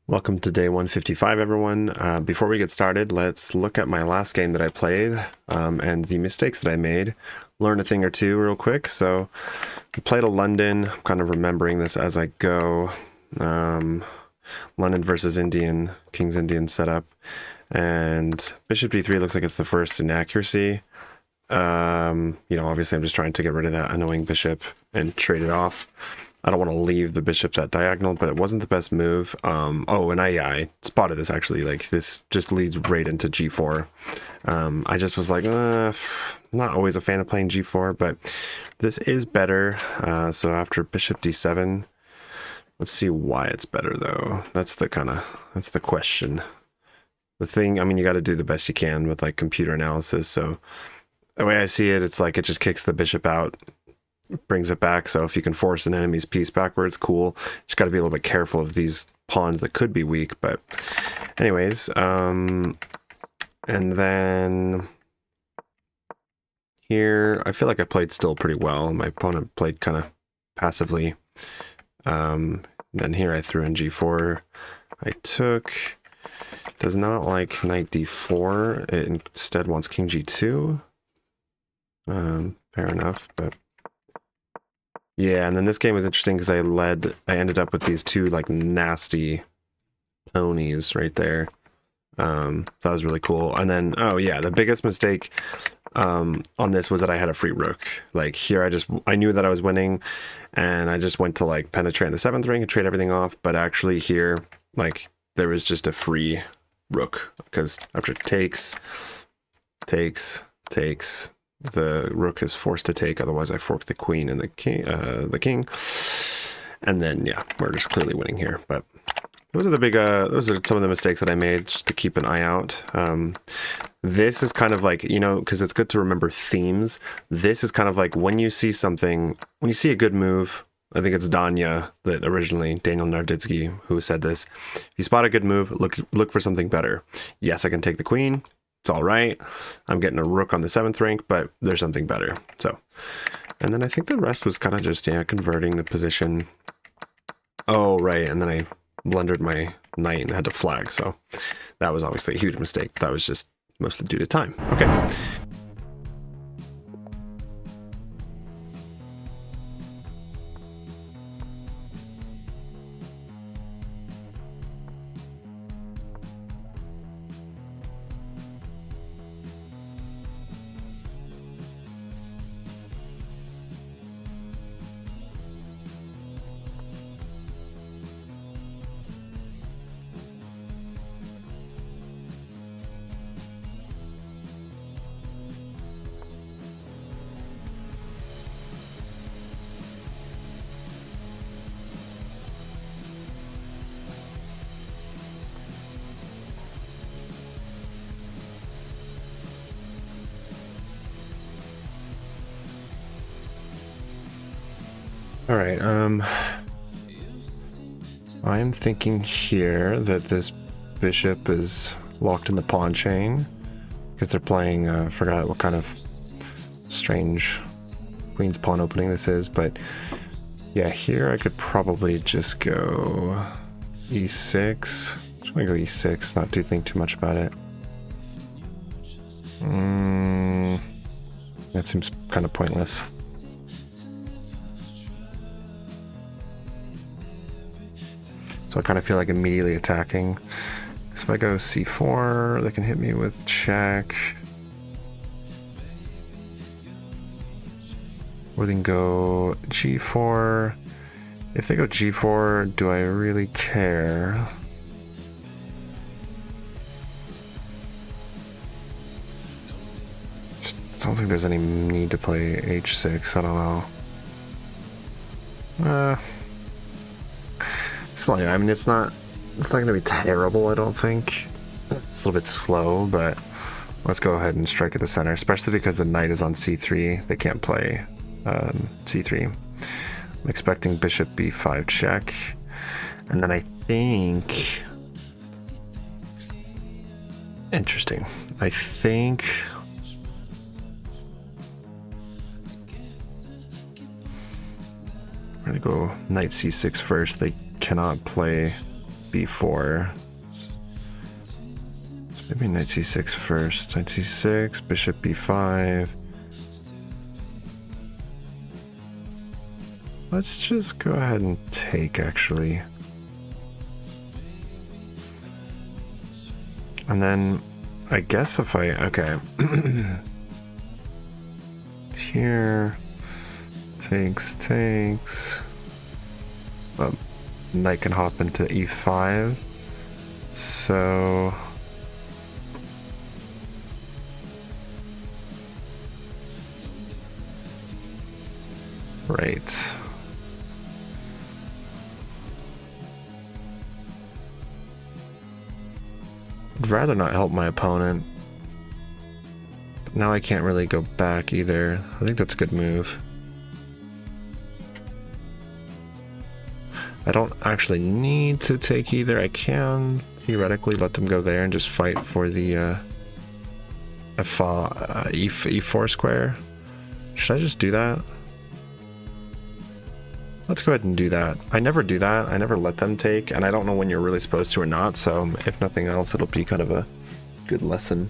Welcome to day 155, everyone. Before we get started, let's look at my last game that I played and the mistakes that I made. Learn a thing or two real quick. So I played a London. I'm kind of remembering this as I go. London versus Indian, King's Indian setup. And Bishop d3 looks like it's the first inaccuracy. Obviously I'm just trying to get rid of that annoying bishop and trade it off. I don't want to leave the bishop that diagonal, but it wasn't the best move. I spotted this actually. Like, this just leads right into g4. I just was like, not always a fan of playing g4, but this is better. So after bishop d7, let's see why it's better though. That's the question. The thing, you got to do the best you can with like computer analysis. So the way I see it, it's like it just kicks the bishop out, brings it back. So if you can force an enemy's piece backwards, cool. Just got to be a little bit careful of these pawns that could be weak. But anyways, and then here I feel like I played still pretty well. My opponent played kind of passively. Then here I threw in g4. I took, does not like knight d4. It instead wants king g2. Fair enough, but yeah, and then this game was interesting because I ended up with these two like nasty ponies right there. So that was really cool. And then, oh yeah, the biggest mistake on this was that I had a free rook. Like here, I knew that I was winning, and I just went to like penetrate in the 7th ring and trade everything off. But actually here, like there was just a free rook because after takes, the rook is forced to take, otherwise I fork the queen and the king, and then yeah, we're just clearly winning here. But those are some of the mistakes that I made, just to keep an eye out. This is kind of like, because it's good to remember themes. This is kind of like when you see something, when you see a good move. I think it's Daniel Narditzky, who said this. If you spot a good move, look for something better. Yes, I can take the queen. It's all right. I'm getting a rook on the 7th rank, but there's something better. So, and then I think the rest was kind of just, converting the position. Oh, right. And then I blundered my knight and had to flag. So that was obviously a huge mistake. That was just mostly due to time. Okay. All right, I'm thinking here that this bishop is locked in the pawn chain because they're playing, I forgot what kind of strange queen's pawn opening this is, but yeah, here I could probably just go e6. I'm gonna go e6, not to think too much about it. That seems kind of pointless. So I kind of feel like immediately attacking. So if I go c4, they can hit me with check. Or they can go g4. If they go g4, do I really care? Just don't think there's any need to play h6. I don't know. It's fine. It's not going to be terrible, I don't think. It's a little bit slow, but let's go ahead and strike at the center, especially because the knight is on c3. They can't play c3. I'm expecting bishop b5 check. And then I think... Interesting. I think... I'm going to go knight c6 first. They cannot play b4. So maybe knight c6 first. Knight c6, bishop b5. Let's just go ahead and take, actually. And then, I guess if I, okay. Here, takes. But knight can hop into e5. So... Right. I'd rather not help my opponent. But now I can't really go back either. I think that's a good move. I don't actually need to take either. I can theoretically let them go there and just fight for the e4 square. Should I just do that? Let's go ahead and do that. I never do that. I never let them take, and I don't know when you're really supposed to or not, so if nothing else, it'll be kind of a good lesson.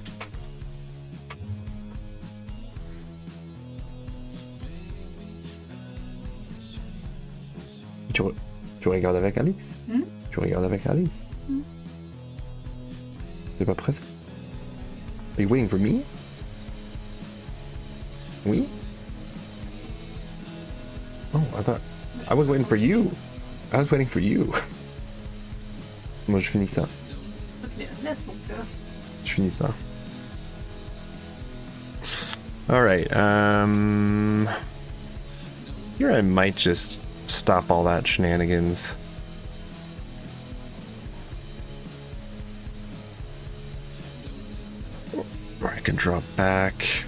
Tu regardes avec Alice? Tu regardes avec Alice? T'es pas pressé? Are you waiting for me? Oui? Oh, I thought... I was waiting for you. I was waiting for you. Moi, je finis ça. Ok, laisse mon cœur. Je finis ça. Alright, here I might just stop all that shenanigans. Or I can drop back.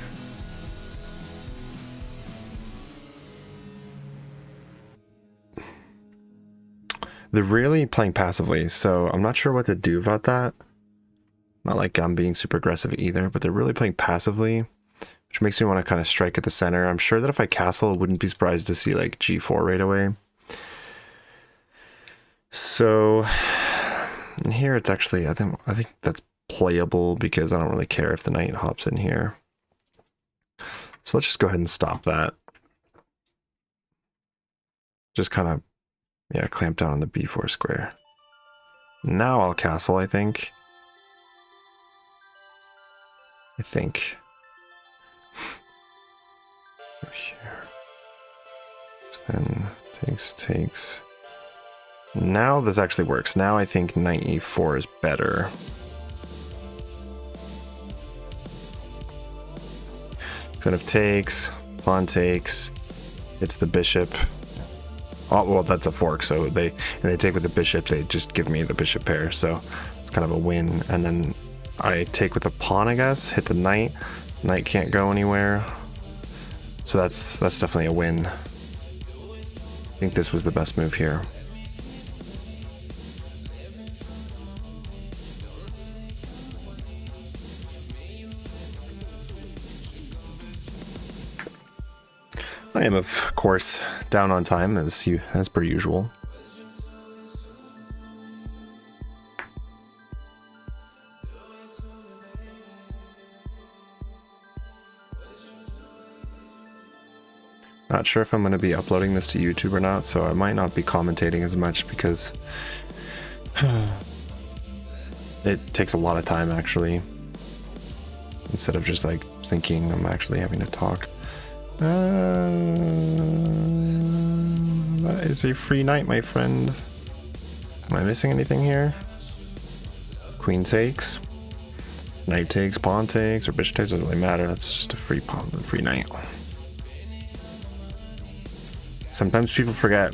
They're really playing passively, so I'm not sure what to do about that. Not like I'm being super aggressive either, but they're really playing passively, which makes me want to kind of strike at the center. I'm sure that if I castle, I wouldn't be surprised to see like g4 right away. So, and here it's actually, I think that's playable because I don't really care if the knight hops in here. So let's just go ahead and stop that. Just kind of, yeah, clamp down on the b4 square. Now I'll castle, I think. Here. Then takes. Now this actually works. Now I think knight e4 is better. Instead of takes, pawn takes, it's the bishop. Oh, well, that's a fork, so they take with the bishop, they just give me the bishop pair, so it's kind of a win. And then I take with the pawn, I guess, hit the knight. Knight can't go anywhere. So that's definitely a win. I think this was the best move here. I am, of course, down on time as per usual. Not sure if I'm going to be uploading this to YouTube or not, so I might not be commentating as much because it takes a lot of time actually, instead of just like thinking I'm actually having to talk. That is a free knight, my friend. Am I missing anything here? Queen takes, knight takes, pawn takes, or bishop takes, doesn't really matter. That's just a free pawn, free knight. Sometimes people forget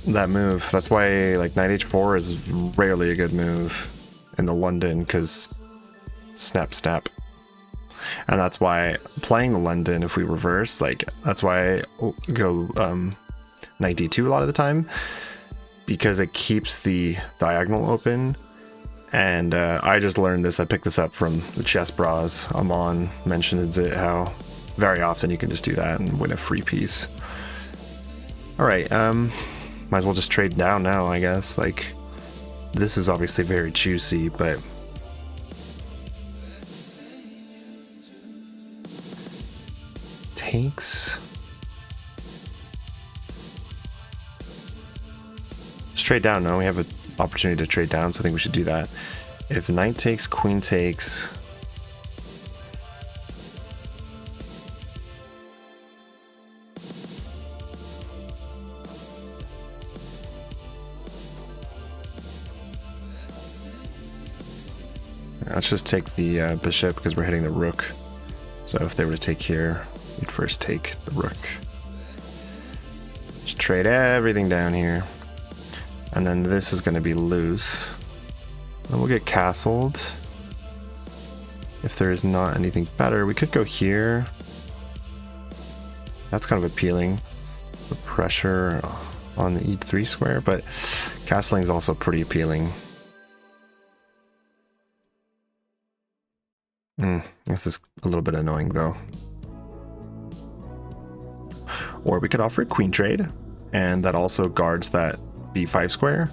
that move. That's why like knight h4 is rarely a good move in the London, because snap. And that's why playing the London, if we reverse, like that's why I go knight d2 a lot of the time, because it keeps the diagonal open. And I just learned this, I picked this up from the chess bras. Amon mentions it, how very often you can just do that and win a free piece. Alright, might as well just trade down now, I guess. Like, This is obviously very juicy, but takes. Just trade down. No, we have an opportunity to trade down, so I think we should do that. If knight takes, queen takes. Let's just take the bishop because we're hitting the rook. So if they were to take here, we'd first take the rook. Just trade everything down here. And then this is going to be loose. And we'll get castled. If there is not anything better, we could go here. That's kind of appealing. The pressure on the e3 square, but castling is also pretty appealing. This is a little bit annoying though. Or we could offer a queen trade, and that also guards that b5 square.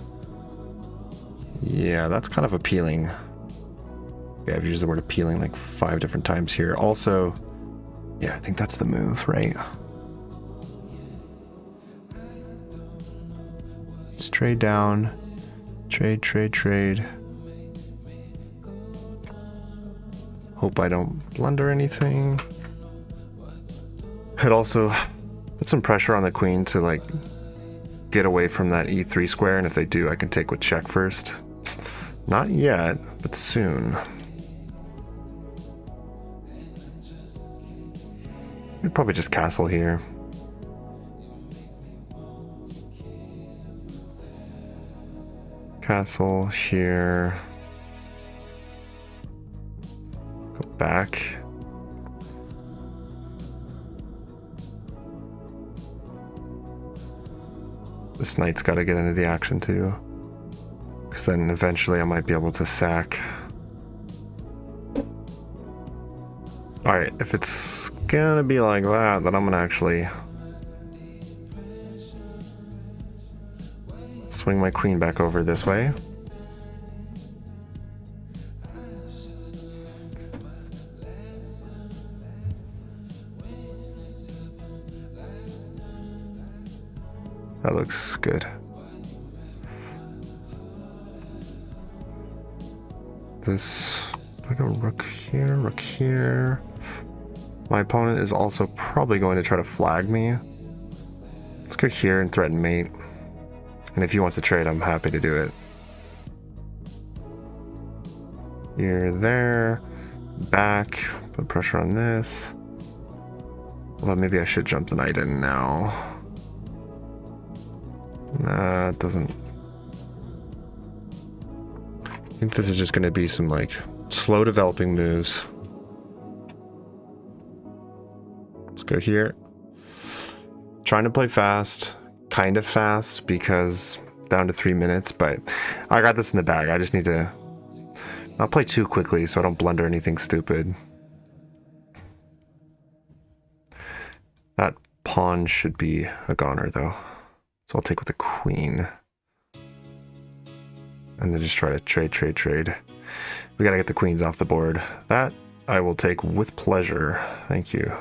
Yeah, that's kind of appealing. Yeah, I've used the word appealing like 5 different times here. Also, yeah, I think that's the move, right? Just trade down. Trade, trade, trade. Hope I don't blunder anything. It also put some pressure on the queen to like get away from that e3 square, and if they do, I can take with check first. Not yet, but soon. We'd probably just castle here. Castle here. Go back. This knight's got to get into the action too, because then eventually I might be able to sack. Alright, if it's gonna be like that, then I'm gonna actually swing my queen back over this way. That looks good. This, like a rook here, rook here. My opponent is also probably going to try to flag me. Let's go here and threaten mate. And if he wants to trade, I'm happy to do it. Here, there, back, put pressure on this. Well, maybe I should jump the knight in now. Nah, it doesn't. I think this is just going to be some like slow developing moves. Let's go here. Trying to play fast, kind of fast, because down to 3 minutes, but I got this in the bag. I just need to not play too quickly so I don't blunder anything stupid. That pawn should be a goner though. So I'll take with the queen. And then just try to trade, trade, trade. We gotta get the queens off the board. That I will take with pleasure. Thank you.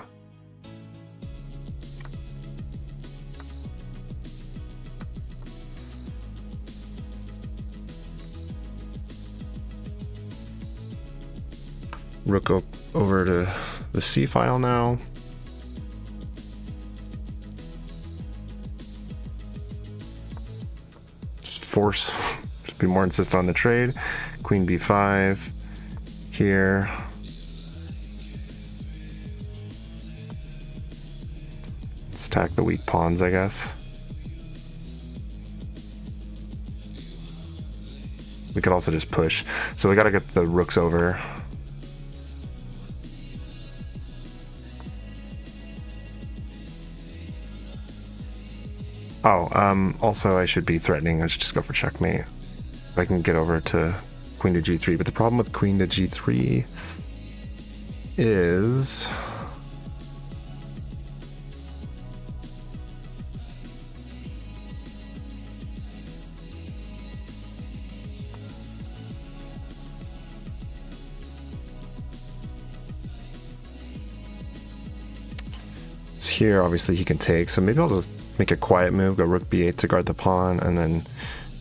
Rook over to the C file now. Force to be more insistent on the trade. Queen b5 here. Let's attack the weak pawns, I guess. We could also just push. So we gotta get the rooks over. Oh, also I should be threatening. I should just go for checkmate. If I can get over to queen to g3. But the problem with queen to g3 is here, obviously he can take, so maybe I'll just make a quiet move, go rook b8 to guard the pawn, and then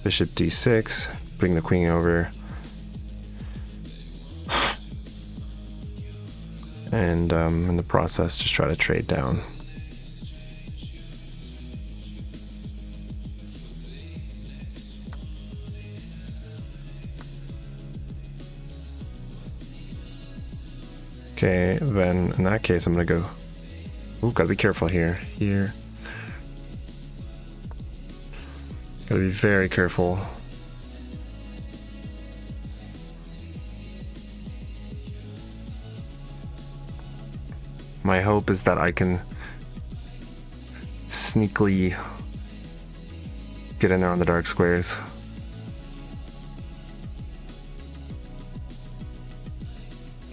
bishop d6, bring the queen over. And in the process, just try to trade down. Okay, then in that case, I'm gonna go. Ooh, gotta be careful here. Here. Gotta be very careful. My hope is that I can sneakily get in there on the dark squares.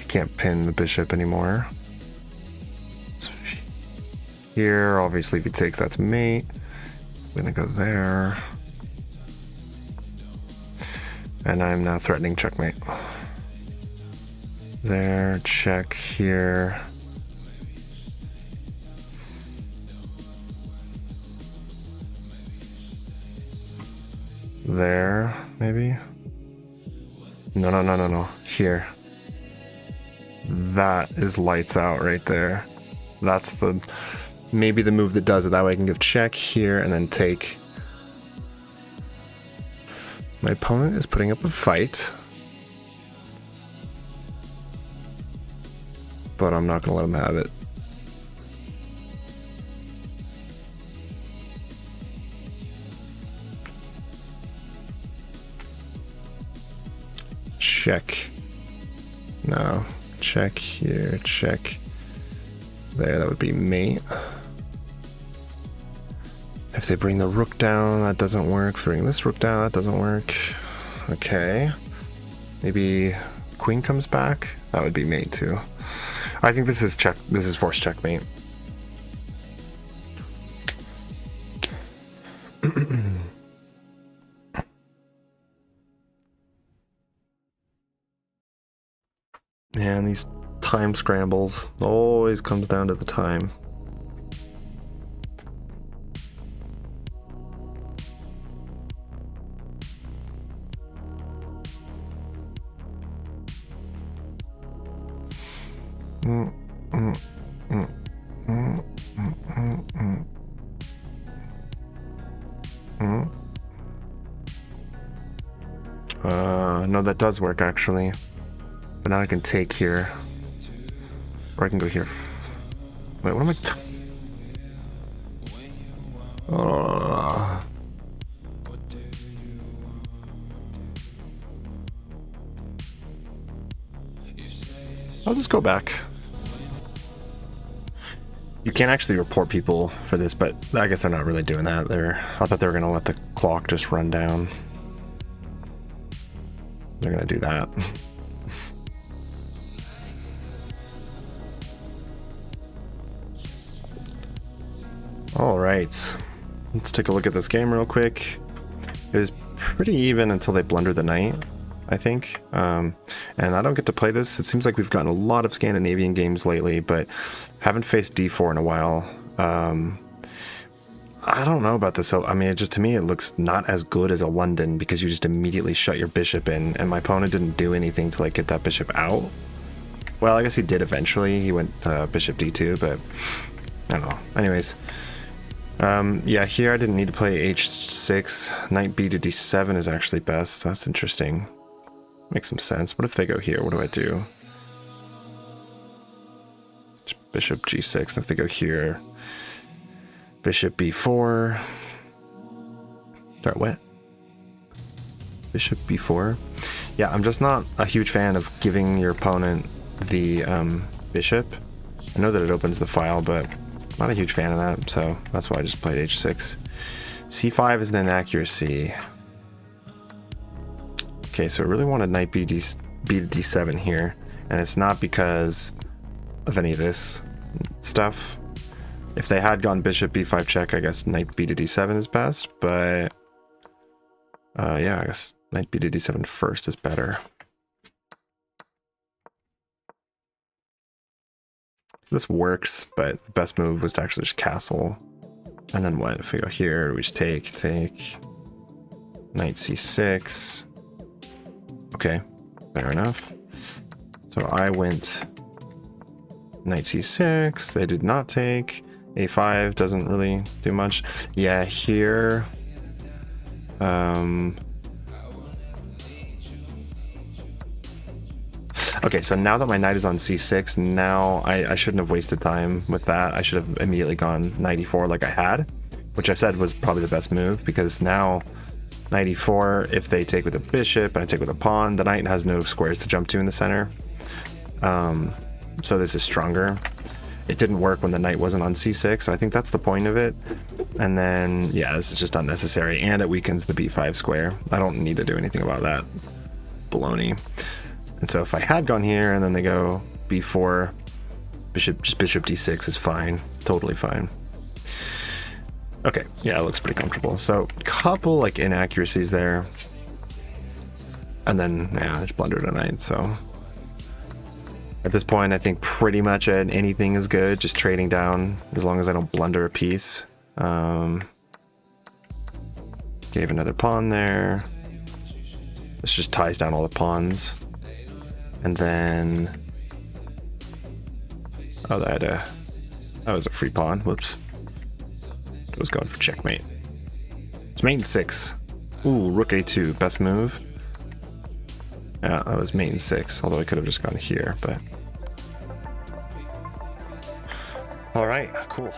Can't pin the bishop anymore. So here, obviously, if he takes, that's mate. I'm gonna go there. And I'm now threatening checkmate. There, check here. There, maybe? No. Here. That is lights out right there. That's the maybe the move that does it. That way I can give check here and then take. My opponent is putting up a fight, but I'm not gonna let him have it. Check. No. Check here, check there, that would be mate. If they bring the rook down, that doesn't work. If they bring this rook down, that doesn't work. Okay. Maybe queen comes back? That would be mate too. I think this is check. This is forced checkmate. And these time scrambles always comes down to the time. No, that does work actually. But now I can take here. Or I can go here. Wait, what am I I'll just go back. You can't actually report people for this, but I guess they're not really doing that. I thought they were gonna let the clock just run down. They're gonna do that. All right, let's take a look at this game real quick. It was pretty even until they blundered the knight, I think. And I don't get to play this. It seems like we've gotten a lot of Scandinavian games lately, but haven't faced d4 in a while. I don't know about this. So, I mean, to me, it looks not as good as a London because you just immediately shut your bishop in, and my opponent didn't do anything to like get that bishop out. Well, I guess he did eventually. He went bishop d2, but I don't know. Anyways, yeah, here I didn't need to play h6. Knight b to d7 is actually best. That's interesting. Makes some sense. What if they go here? What do I do? Bishop g6. And if they go here, bishop b4. Sorry, what? Bishop b4. Yeah, I'm just not a huge fan of giving your opponent the bishop. I know that it opens the file, but I'm not a huge fan of that, so that's why I just played h6. c5 is an inaccuracy. Okay, so I really wanted knight b to d7 here, and it's not because of any of this stuff. If they had gone bishop b5 check, I guess knight b to d7 is best, but yeah, I guess knight b to d7 first is better. this works, but the best move was to actually just castle. And then what? If we go here, we just take knight c6. Okay, fair enough. So I went knight c6. They did not take. a5 doesn't really do much. Yeah, here. Okay, so now that my knight is on c6, now I shouldn't have wasted time with that. I should have immediately gone knight e4 like I had, which I said was probably the best move, because now knight e4, if they take with a bishop and I take with a pawn, the knight has no squares to jump to in the center. So this is stronger. It didn't work when the knight wasn't on c6, so I think that's the point of it. And then, yeah, this is just unnecessary, and it weakens the b5 square. I don't need to do anything about that baloney. And so if I had gone here and then they go b4, bishop d6 is fine, totally fine. Okay, yeah, it looks pretty comfortable. So a couple like inaccuracies there, and then yeah, I just blundered a knight. So at this point, I think pretty much anything is good, just trading down as long as I don't blunder a piece. Gave another pawn there. This just ties down all the pawns. And then, oh, that was a free pawn. Whoops. I was going for checkmate. It's mate 6. Ooh, rook a2, best move. Yeah, that was mate 6, although I could have just gone here, but. All right, cool.